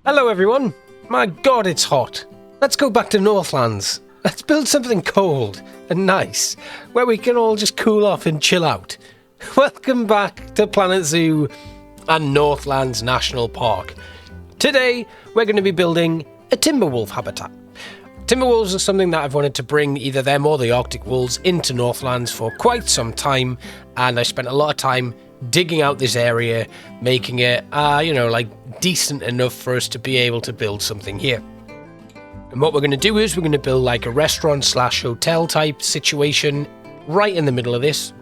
Hello everyone! My god, it's hot! Let's go back to Northlands. Let's build something cold and nice, where we can all just cool off and chill out. Welcome back to Planet Zoo and Northlands National Park. Today, we're going to be building a Timberwolf habitat. Timberwolves are something that I've wanted to bring either them or the Arctic wolves into Northlands for quite some time, and I spent a lot of time digging out this area, making it, decent enough for us to be able to build something here. And what we're going to do is we're going to build like a restaurant slash hotel type situation right in the middle of this.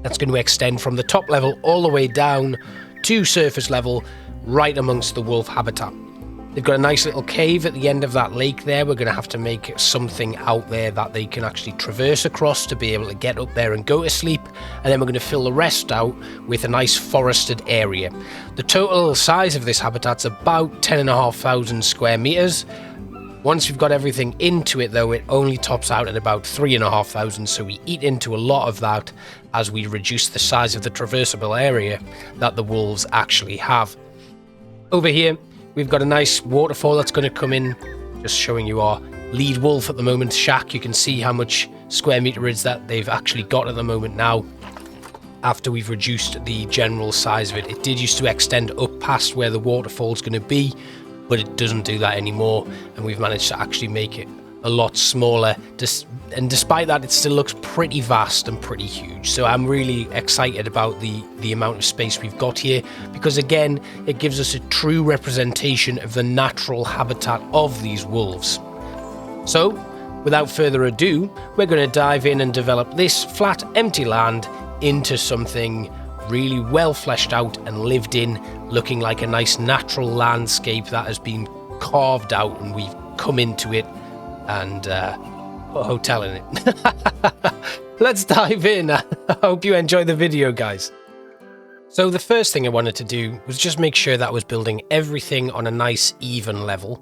That's going to extend from the top level all the way down to surface level, right amongst the wolf habitat. They've got a nice little cave at the end of that lake there. We're going to have to make something out there that they can actually traverse across to be able to get up there and go to sleep. And then we're going to fill the rest out with a nice forested area. The total size of this habitat's about 10,500 square meters. Once we've got everything into it though, it only tops out at about 3,500, so we eat into a lot of that as we reduce the size of the traversable area that the wolves actually have. Over here, we've got a nice waterfall that's going to come in, just showing you our lead wolf at the moment, Shaq. You can see how much square meterage that they've actually got at the moment now, after we've reduced the general size of it. It did used to extend up past where the waterfall's going to be, but it doesn't do that anymore, and we've managed to actually make it a lot smaller, and despite that it still looks pretty vast and pretty huge. So I'm really excited about the amount of space we've got here, because again it gives us a true representation of the natural habitat of these wolves. So without further ado, we're going to dive in and develop this flat empty land into something really well fleshed out and lived in, looking like a nice natural landscape that has been carved out and we've come into it and put a hotel in it. Let's dive in. I hope you enjoy the video, guys. So the first thing I wanted to do was just make sure that I was building everything on a nice even level,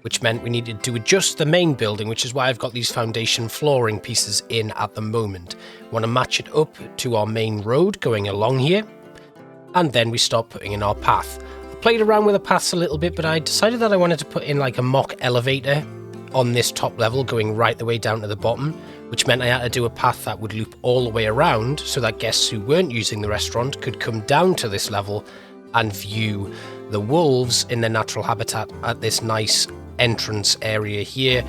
which meant we needed to adjust the main building, which is why I've got these foundation flooring pieces in at the moment. I want to match it up to our main road going along here, and then we start putting in our path. I played around with the paths a little bit, but I decided that I wanted to put in like a mock elevator on this top level going right the way down to the bottom, which meant I had to do a path that would loop all the way around so that guests who weren't using the restaurant could come down to this level and view the wolves in their natural habitat at this nice entrance area here.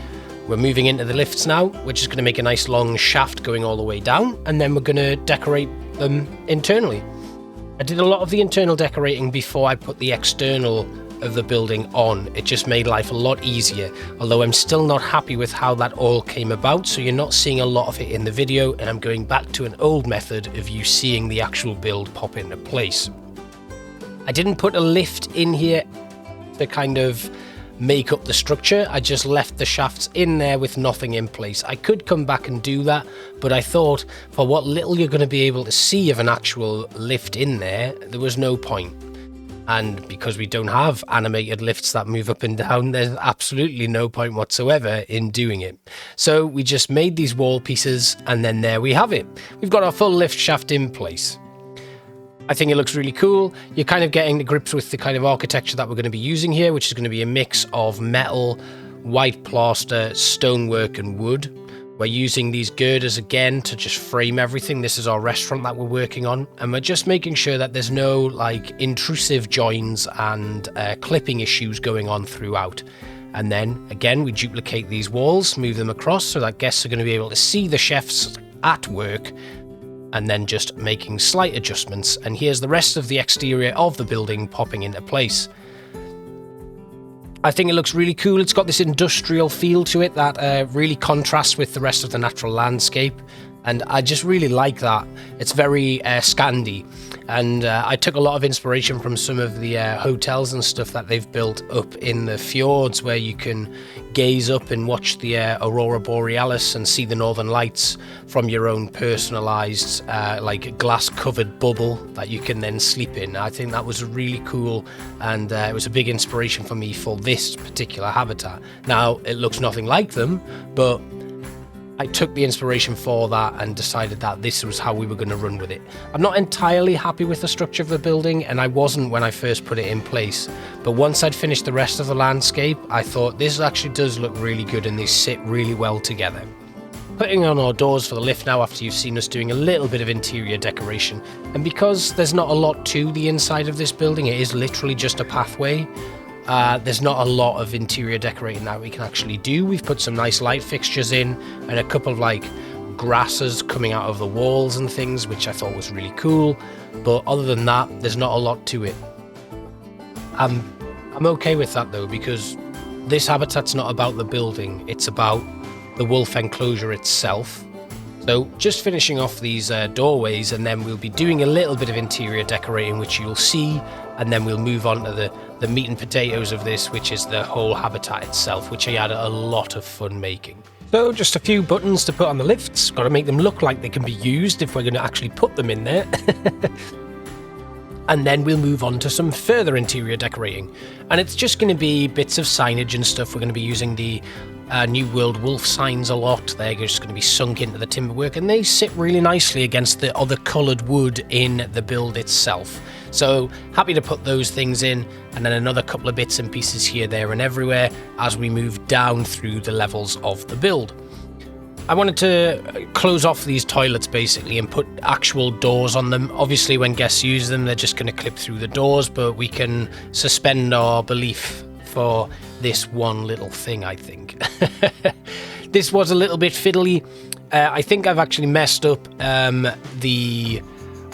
We're moving into the lifts now, which is going to make a nice long shaft going all the way down, and then we're going to decorate them internally. I did a lot of the internal decorating before I put the external of the building on. It just made life a lot easier, although I'm still not happy with how that all came about, so you're not seeing a lot of it in the video, and I'm going back to an old method of you seeing the actual build pop into place. I didn't put a lift in here to kind of make up the structure. I just left the shafts in there with nothing in place. I could come back and do that, but I thought for what little you're going to be able to see of an actual lift in there, there was no point. And because we don't have animated lifts that move up and down, there's absolutely no point whatsoever in doing it. So we just made these wall pieces, and then there we have it. We've got our full lift shaft in place. I think it looks really cool. You're kind of getting to grips with the kind of architecture that we're going to be using here, which is going to be a mix of metal, white plaster, stonework and wood. We're using these girders again to just frame everything. This is our restaurant that we're working on, and we're just making sure that there's no like intrusive joins and clipping issues going on throughout. And then again, we duplicate these walls, move them across so that guests are going to be able to see the chefs at work, and then just making slight adjustments. And here's the rest of the exterior of the building popping into place. I think it looks really cool. It's got this industrial feel to it that really contrasts with the rest of the natural landscape, and I just really like that. It's very Scandi, and I took a lot of inspiration from some of the hotels and stuff that they've built up in the fjords, where you can gaze up and watch the aurora borealis and see the northern lights from your own personalized like glass covered bubble that you can then sleep in. I think that was really cool, and it was a big inspiration for me for this particular habitat. Now it looks nothing like them, but I took the inspiration for that and decided that this was how we were going to run with it. I'm not entirely happy with the structure of the building, and I wasn't when I first put it in place. But once I'd finished the rest of the landscape, I thought this actually does look really good and they sit really well together. Putting on our doors for the lift now after you've seen us doing a little bit of interior decoration. And because there's not a lot to the inside of this building, it is literally just a pathway. There's not a lot of interior decorating that we can actually do. We've put some nice light fixtures in and a couple of like grasses coming out of the walls and things, which I thought was really cool. But other than that, there's not a lot to it. I'm okay with that though, because this habitat's not about the building, it's about the wolf enclosure itself. So just finishing off these doorways, and then we'll be doing a little bit of interior decorating, which you'll see, and then we'll move on to the meat and potatoes of this, which is the whole habitat itself, which I had a lot of fun making. So just a few buttons to put on the lifts. Got to make them look like they can be used if we're going to actually put them in there. And then we'll move on to some further interior decorating. And it's just going to be bits of signage and stuff. We're going to be using the New World Wolf signs a lot. They're just going to be sunk into the timberwork, and they sit really nicely against the other coloured wood in the build itself. So happy to put those things in, and then another couple of bits and pieces here, there and everywhere as we move down through the levels of the build. I wanted to close off these toilets basically and put actual doors on them. Obviously when guests use them, they're just going to clip through the doors, but we can suspend our belief for this one little thing, I think. This was a little bit fiddly. I think I've actually messed up the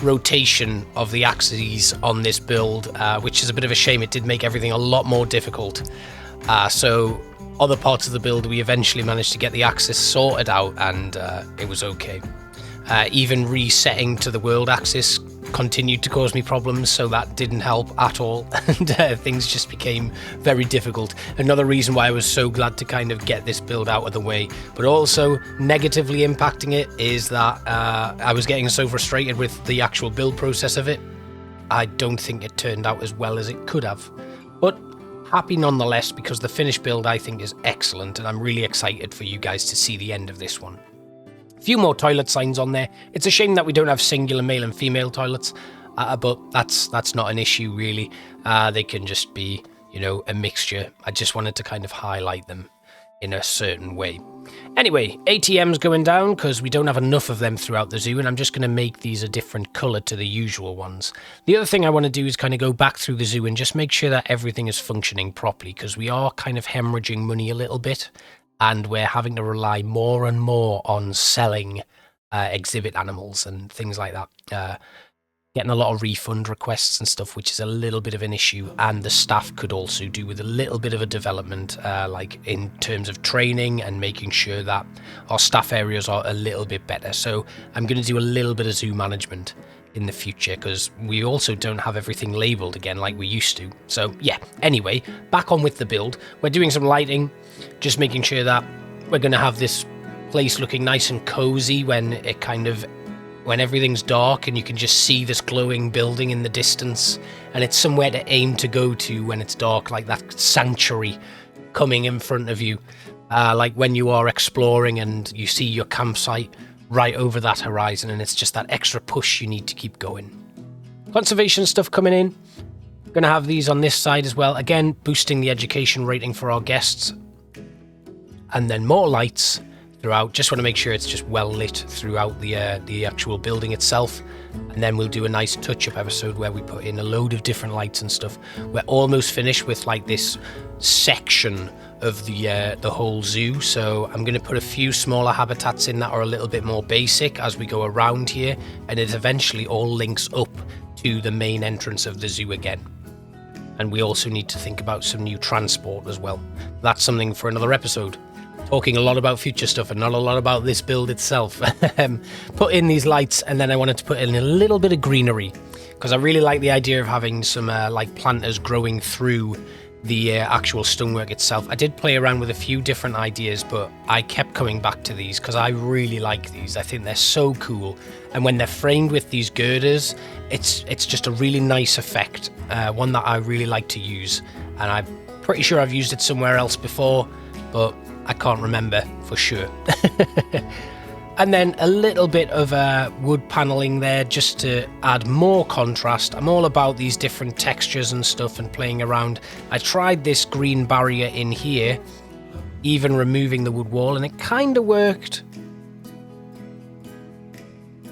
rotation of the axes on this build, which is a bit of a shame. It did make everything a lot more difficult. So other parts of the build, we eventually managed to get the axis sorted out, and it was okay. Even resetting to the world axis continued to cause me problems, so that didn't help at all, and things just became very difficult. Another reason why I was so glad to kind of get this build out of the way, but also negatively impacting it is that I was getting so frustrated with the actual build process of it. I don't think it turned out as well as it could have, but happy nonetheless, because the finished build I think is excellent, and I'm really excited for you guys to see the end of this one. A few more toilet signs on there. It's a shame that we don't have singular male and female toilets, but that's not an issue really. They can just be, you know, a mixture. I just wanted to kind of highlight them in a certain way. Anyway, ATM's going down because we don't have enough of them throughout the zoo, and I'm just going to make these a different colour to the usual ones. The other thing I want to do is kind of go back through the zoo and just make sure that everything is functioning properly, because we are kind of hemorrhaging money a little bit, and we're having to rely more and more on selling exhibit animals and things like that. Getting a lot of refund requests and stuff, which is a little bit of an issue, and the staff could also do with a little bit of a development, like in terms of training and making sure that our staff areas are a little bit better. So I'm going to do a little bit of zoo management in the future, because we also don't have everything labelled again like we used to. So yeah, anyway, back on with the build. We're doing some lighting, just making sure that we're going to have this place looking nice and cozy when everything's dark and you can just see this glowing building in the distance, and it's somewhere to aim to go to when it's dark, like that sanctuary coming in front of you, like when you are exploring and you see your campsite right over that horizon, and it's just that extra push you need to keep going. Conservation stuff coming in. Gonna have these on this side as well, again boosting the education rating for our guests, and then more lights throughout. Just want to make sure it's just well lit throughout the actual building itself, and then we'll do a nice touch-up episode where we put in a load of different lights and stuff. We're almost finished with like this section of the whole zoo, so I'm going to put a few smaller habitats in that are a little bit more basic as we go around here, and it eventually all links up to the main entrance of the zoo again. And we also need to think about some new transport as well. That's something for another episode. Talking a lot about future stuff and not a lot about this build itself. Put in these lights, and then I wanted to put in a little bit of greenery, because I really like the idea of having some like planters growing through the actual stonework itself. I did play around with a few different ideas, but I kept coming back to these because I really like these. I think they're so cool, and when they're framed with these girders, it's just a really nice effect, one that I really like to use, and I'm pretty sure I've used it somewhere else before, but I can't remember for sure. And then a little bit of wood paneling there just to add more contrast. I'm all about these different textures and stuff and playing around. I tried this green barrier in here, even removing the wood wall, and it kind of worked.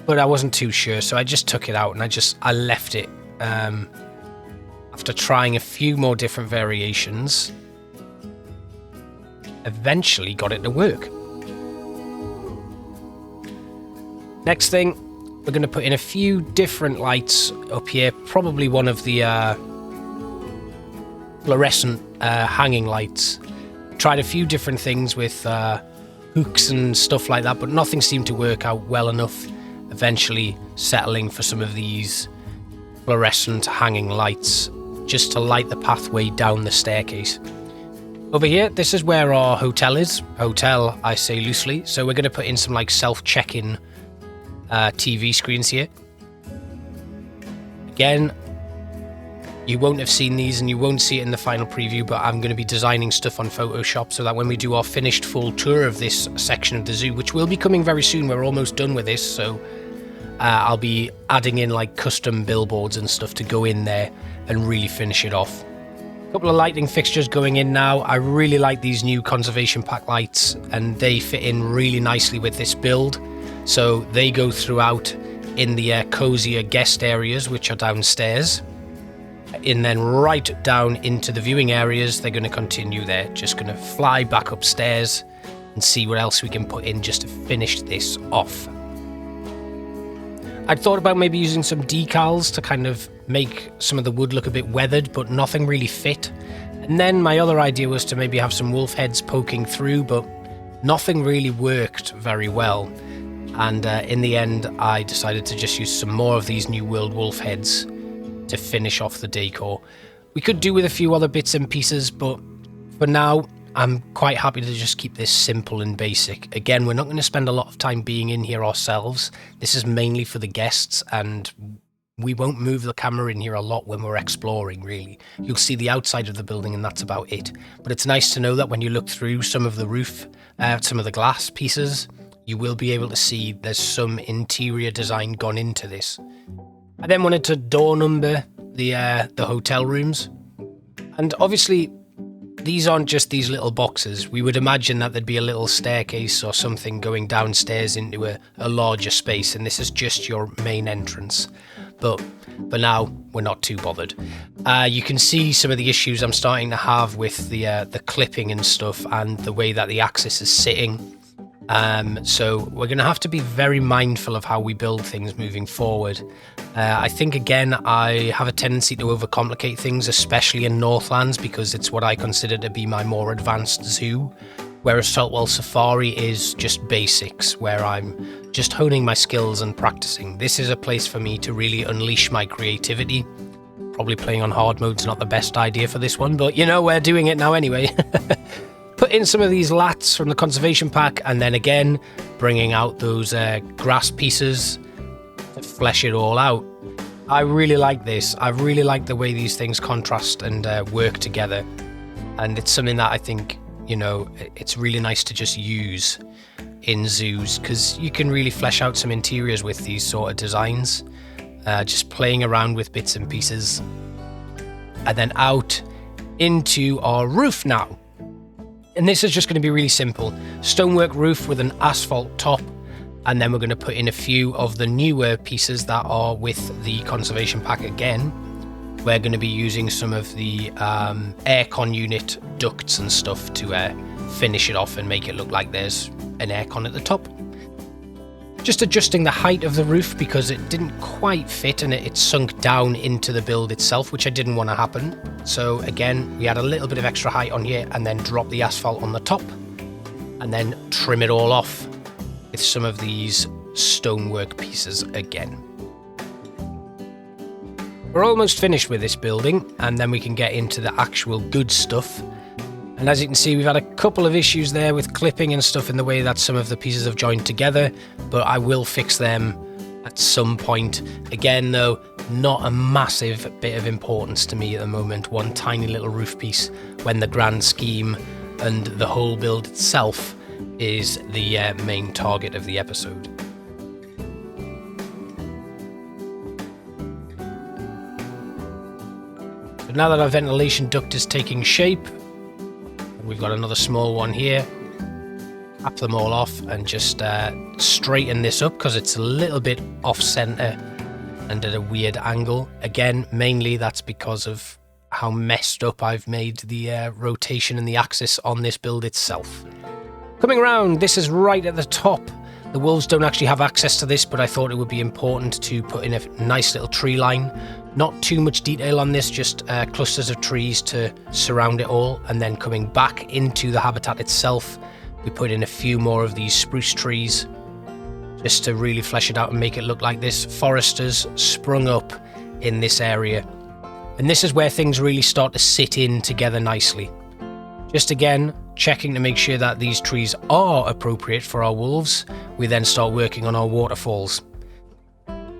But I wasn't too sure, so I just took it out and I left it after trying a few more different variations. Eventually got it to work. Next thing, we're going to put in a few different lights up here. Probably one of the fluorescent hanging lights. Tried a few different things with hooks and stuff like that, but nothing seemed to work out well enough. Eventually settling for some of these fluorescent hanging lights just to light the pathway down the staircase. Over here, this is where our hotel is. Hotel, I say loosely. So we're going to put in some like self-check-in TV screens here. Again, you won't have seen these and you won't see it in the final preview, but I'm going to be designing stuff on Photoshop so that when we do our finished full tour of this section of the zoo, which will be coming very soon, we're almost done with this, so I'll be adding in like custom billboards and stuff to go in there and really finish it off. A couple of lighting fixtures going in now. I really like these new conservation pack lights and they fit in really nicely with this build. So they go throughout in the cozier guest areas, which are downstairs. And then right down into the viewing areas, they're going to continue there. Just going to fly back upstairs and see what else we can put in just to finish this off. I'd thought about maybe using some decals to kind of make some of the wood look a bit weathered, but nothing really fit. And then my other idea was to maybe have some wolf heads poking through, but nothing really worked very well. And in the end, I decided to just use some more of these New World wolf heads to finish off the decor. We could do with a few other bits and pieces, but for now, I'm quite happy to just keep this simple and basic. Again, we're not going to spend a lot of time being in here ourselves. This is mainly for the guests, and we won't move the camera in here a lot when we're exploring, really. You'll see the outside of the building, and that's about it. But it's nice to know that when you look through some of the roof, some of the glass pieces, you will be able to see there's some interior design gone into this. I then wanted to door number the hotel rooms. And obviously, these aren't just these little boxes. We would imagine that there'd be a little staircase or something going downstairs into a larger space, and this is just your main entrance. But for now, we're not too bothered. You can see some of the issues I'm starting to have with the clipping and stuff and the way that the axis is sitting. So we're going to have to be very mindful of how we build things moving forward. I think, again, I have a tendency to overcomplicate things, especially in Northlands, because it's what I consider to be my more advanced zoo, whereas Saltwell Safari is just basics, where I'm just honing my skills and practicing. This is a place for me to really unleash my creativity. Probably playing on hard mode's not the best idea for this one, but, you know, we're doing it now anyway. Put in some of these lats from the conservation pack, and then again bringing out those grass pieces to flesh it all out. I really like this. I really like the way these things contrast and work together, and it's something that I think, you know, it's really nice to just use in zoos, because you can really flesh out some interiors with these sort of designs, just playing around with bits and pieces. And then out into our roof now. And this is just going to be really simple. Stonework roof with an asphalt top. And then we're going to put in a few of the newer pieces that are with the conservation pack again. We're going to be using some of the aircon unit ducts and stuff to finish it off and make it look like there's an aircon at the top. Just adjusting the height of the roof because it didn't quite fit and it sunk down into the build itself, which I didn't want to happen. So again, we add a little bit of extra height on here and then drop the asphalt on the top and then trim it all off with some of these stonework pieces again. We're almost finished with this building, and then we can get into the actual good stuff. And as you can see, we've had a couple of issues there with clipping and stuff in the way that some of the pieces have joined together, but I will fix them at some point. Again, though, not a massive bit of importance to me at the moment. One tiny little roof piece, when the grand scheme and the whole build itself is the main target of the episode. But now that our ventilation duct is taking shape, we've got another small one here. Tap them all off and just straighten this up because it's a little bit off center and at a weird angle. Again, mainly that's because of how messed up I've made the rotation and the axis on this build itself. Coming around, this is right at the top. The wolves don't actually have access to this, but I thought it would be important to put in a nice little tree line. Not too much detail on this, just clusters of trees to surround it all. And then coming back into the habitat itself, we put in a few more of these spruce trees just to really flesh it out and make it look like this forest has sprung up in this area. And this is where things really start to sit in together nicely. Just again, checking to make sure that these trees are appropriate for our wolves. We then start working on our waterfalls.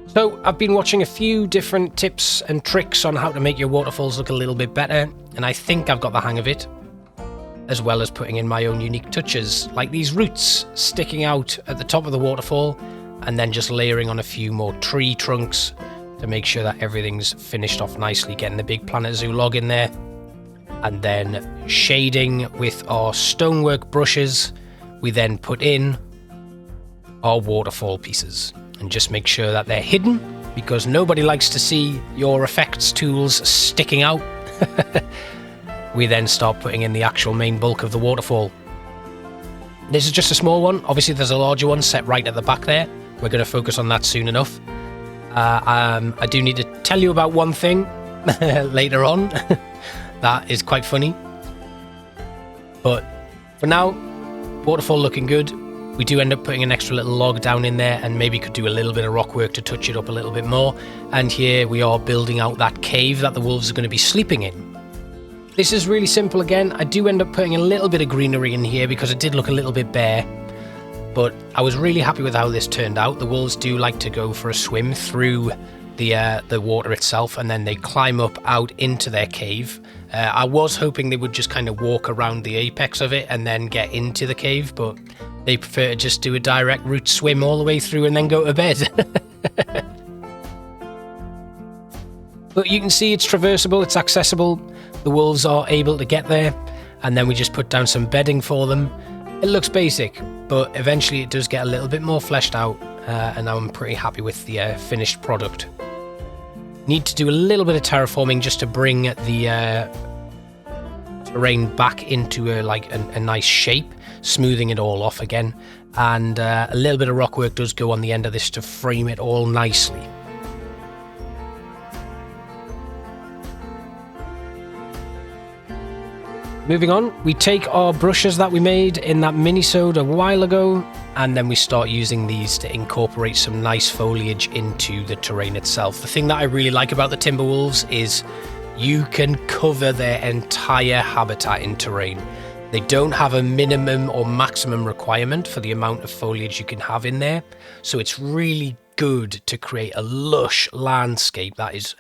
So I've been watching a few different tips and tricks on how to make your waterfalls look a little bit better, and I think I've got the hang of it, as well as putting in my own unique touches, like these roots sticking out at the top of the waterfall, and then just layering on a few more tree trunks to make sure that everything's finished off nicely, getting the big Planet Zoo log in there, and then shading with our stonework brushes. We then put in our waterfall pieces and just make sure that they're hidden, because nobody likes to see your effects tools sticking out. We then start putting in the actual main bulk of the waterfall. This is just a small one. Obviously there's a larger one set right at the back there. We're going to focus on that soon enough. I do need to tell you about one thing later on. That is quite funny. But for now, waterfall looking good. We do end up putting an extra little log down in there, and maybe could do a little bit of rock work to touch it up a little bit more. And here we are building out that cave that the wolves are going to be sleeping in. This is really simple again. I do end up putting a little bit of greenery in here because it did look a little bit bare. But I was really happy with how this turned out. The wolves do like to go for a swim through the water itself, and then they climb up out into their cave. I was hoping they would just kind of walk around the apex of it and then get into the cave, but they prefer to just do a direct route swim all the way through and then go to bed. But you can see it's traversable, it's accessible. The wolves are able to get there, and then we just put down some bedding for them. It looks basic, but eventually it does get a little bit more fleshed out, and I'm pretty happy with the finished product. Need to do a little bit of terraforming just to bring the terrain back into a nice shape, smoothing it all off again, and a little bit of rock work does go on the end of this to frame it all nicely. Moving on, we take our brushes that we made in that mini-sode a while ago, and then we start using these to incorporate some nice foliage into the terrain itself. The thing that I really like about the Timberwolves is you can cover their entire habitat in terrain. They don't have a minimum or maximum requirement for the amount of foliage you can have in there, so it's really good to create a lush landscape that is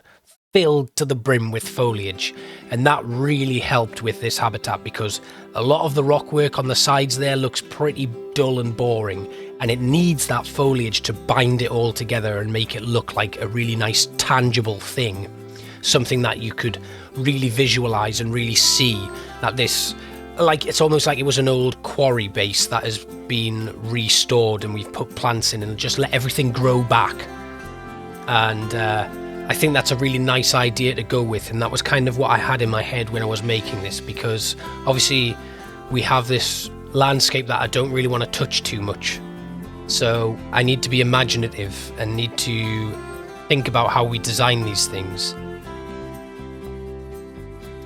filled to the brim with foliage. And that really helped with this habitat, because a lot of the rock work on the sides there looks pretty dull and boring, and it needs that foliage to bind it all together and make it look like a really nice tangible thing, something that you could really visualize and really see that this, like, it's almost like it was an old quarry base that has been restored and we've put plants in and just let everything grow back. And I think that's a really nice idea to go with, and that was kind of what I had in my head when I was making this, because obviously we have this landscape that I don't really want to touch too much. So I need to be imaginative and need to think about how we design these things.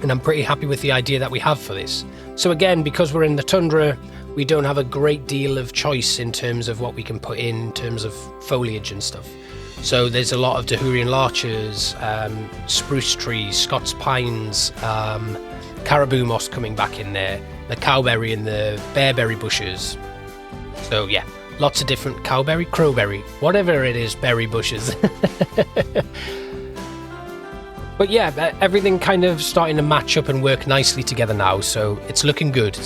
And I'm pretty happy with the idea that we have for this. So again, because we're in the tundra, we don't have a great deal of choice in terms of what we can put in terms of foliage and stuff. So there's a lot of Dahurian larches, spruce trees, Scots pines, caribou moss coming back in there, the cowberry and the bearberry bushes. So yeah, lots of different crowberry, whatever it is, berry bushes. But yeah, everything kind of starting to match up and work nicely together now, so it's looking good,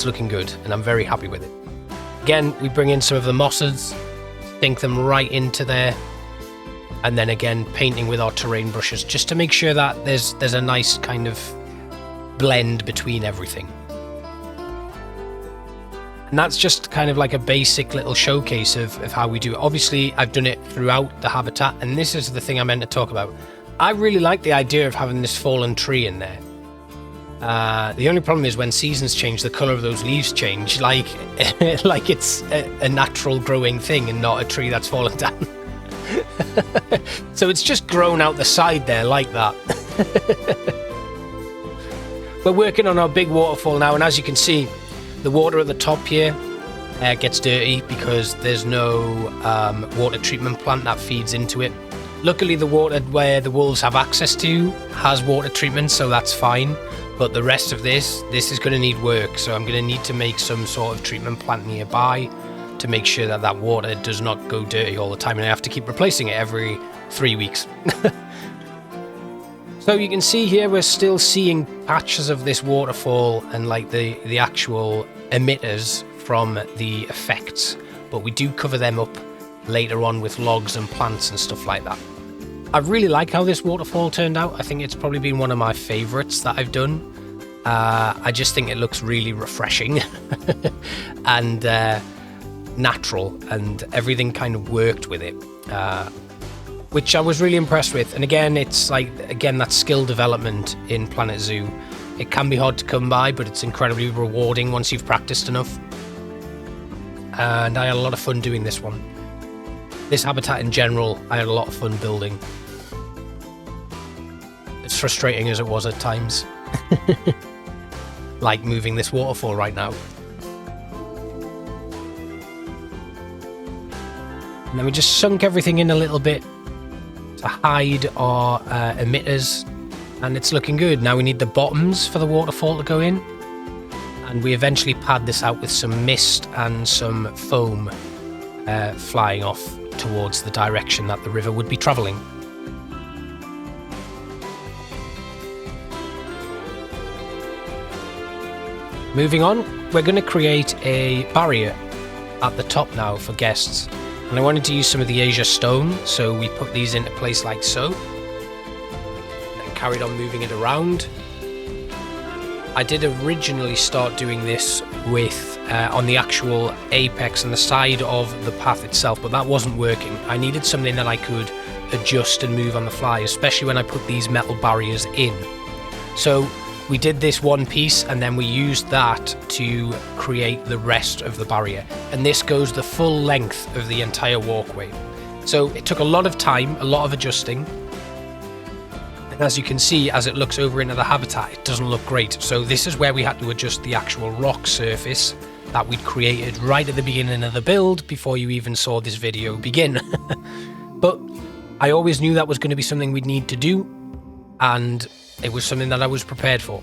and I'm very happy with it. Again, we bring in some of the mosses, sink them right into there, and then again painting with our terrain brushes just to make sure that there's a nice kind of blend between everything. And that's just kind of like a basic little showcase of how we do it. Obviously, I've done it throughout the habitat, and this is the thing I meant to talk about. I really like the idea of having this fallen tree in there. The only problem is when seasons change, the colour of those leaves change, like it's a natural growing thing and not a tree that's fallen down. So it's just grown out the side there like that. We're working on our big waterfall now, and as you can see, the water at the top here gets dirty because there's no water treatment plant that feeds into it. Luckily, the water where the wolves have access to has water treatment, so that's fine. But the rest of this is going to need work, so I'm going to need to make some sort of treatment plant nearby to make sure that that water does not go dirty all the time, and I have to keep replacing it every 3 weeks. So you can see here we're still seeing patches of this waterfall and like the actual emitters from the effects, but we do cover them up later on with logs and plants and stuff like that. I really like how this waterfall turned out. I think it's probably been one of my favorites that I've done. I just think it looks really refreshing and natural, and everything kind of worked with it, which I was really impressed with. And again, it's like, again, that skill development in Planet Zoo. It can be hard to come by, but it's incredibly rewarding once you've practiced enough. And I had a lot of fun doing this one. This habitat in general, I had a lot of fun building. It's frustrating as it was at times. Like moving this waterfall right now. And then we just sunk everything in a little bit to hide our emitters, and it's looking good. Now we need the bottoms for the waterfall to go in, and we eventually pad this out with some mist and some foam flying off towards the direction that the river would be travelling. Moving on, we're going to create a barrier at the top now for guests. And I wanted to use some of the Asia stone, so we put these into place like so. And then carried on moving it around. I did originally start doing this with on the actual apex and the side of the path itself, but that wasn't working. I needed something that I could adjust and move on the fly, especially when I put these metal barriers in. So we did this one piece, and then we used that to create the rest of the barrier. And this goes the full length of the entire walkway. So it took a lot of time, a lot of adjusting. And as you can see, as it looks over into the habitat, it doesn't look great. So this is where we had to adjust the actual rock surface that we'd created right at the beginning of the build before you even saw this video begin. But I always knew that was going to be something we'd need to do, and it was something that I was prepared for.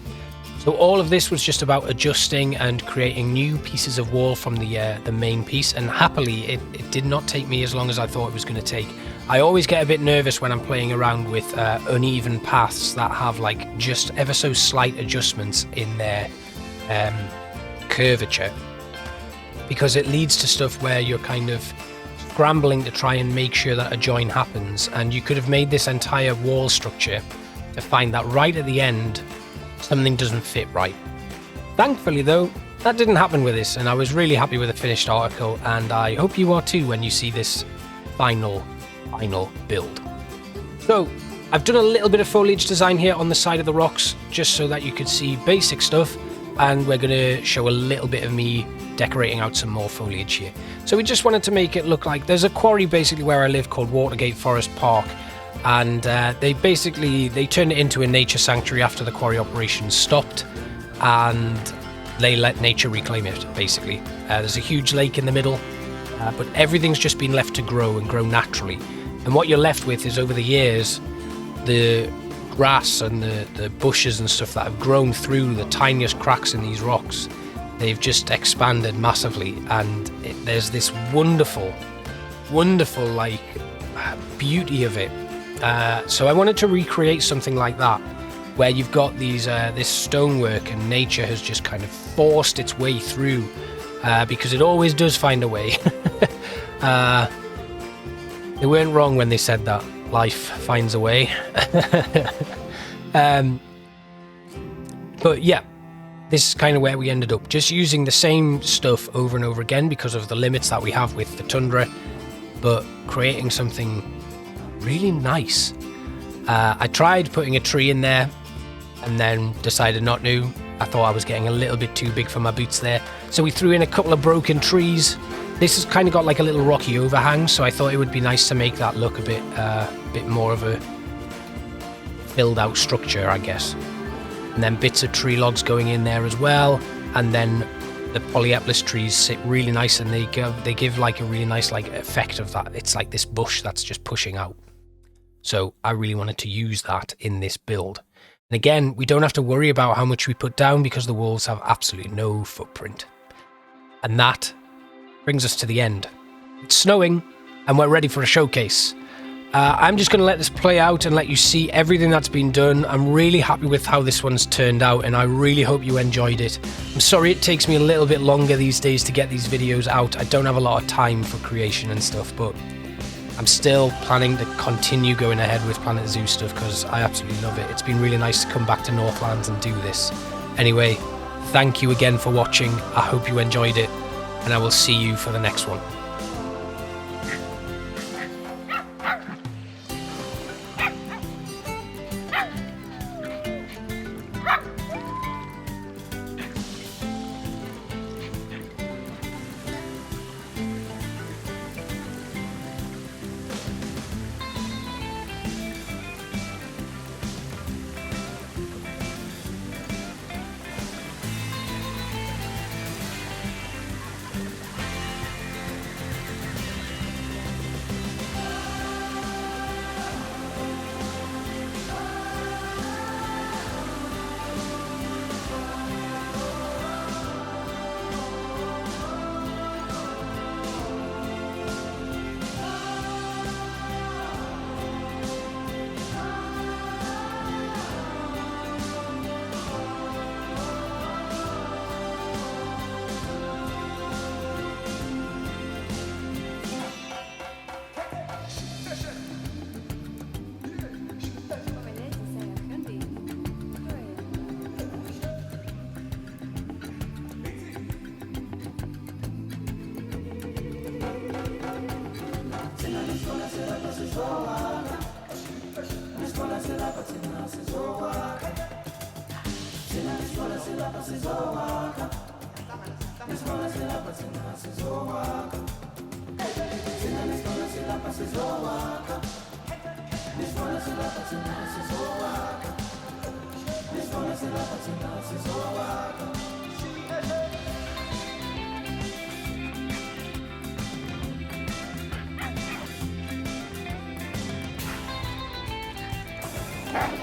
So all of this was just about adjusting and creating new pieces of wall from the main piece, and happily it did not take me as long as I thought it was going to take. I always get a bit nervous when I'm playing around with uneven paths that have like just ever so slight adjustments in their curvature, because it leads to stuff where you're kind of scrambling to try and make sure that a join happens, and you could have made this entire wall structure to find that right at the end something doesn't fit right. Thankfully though, that didn't happen with this, and I was really happy with the finished article, and I hope you are too when you see this final build. So I've done a little bit of foliage design here on the side of the rocks just so that you could see basic stuff, and we're going to show a little bit of me decorating out some more foliage here. So we just wanted to make it look like there's a quarry basically where I live called Watergate Forest Park, and they turned it into a nature sanctuary after the quarry operations stopped, and they let nature reclaim it basically. There's a huge lake in the middle, but everything's just been left to grow and grow naturally, and what you're left with is, over the years, the grass and the bushes and stuff that have grown through the tiniest cracks in these rocks. They've just expanded massively, and there's this wonderful like beauty of it. So I wanted to recreate something like that, where you've got these this stonework, and nature has just kind of forced its way through because it always does find a way. They weren't wrong when they said that. Life finds a way. But yeah, this is kind of where we ended up. Just using the same stuff over and over again because of the limits that we have with the tundra, but creating something really nice. I tried putting a tree in there and then decided not to. I thought I was getting a little bit too big for my boots there. So we threw in a couple of broken trees. This has kind of got like a little rocky overhang, so I thought it would be nice to make that look a bit more of a filled out structure, I guess. And then bits of tree logs going in there as well. And then the polyeplis trees sit really nice, and they give like a really nice like effect of that. It's like this bush that's just pushing out. So I really wanted to use that in this build. And again, we don't have to worry about how much we put down because the walls have absolutely no footprint. And that brings us to the end. It's snowing and we're ready for a showcase. I'm just going to let this play out and let you see everything that's been done. I'm really happy with how this one's turned out, and I really hope you enjoyed it. I'm sorry it takes me a little bit longer these days to get these videos out. I don't have a lot of time for creation and stuff, but I'm still planning to continue going ahead with Planet Zoo stuff because I absolutely love it. It's been really nice to come back to Northlands and do this. Anyway, thank you again for watching. I hope you enjoyed it, and I will see you for the next one. Okay.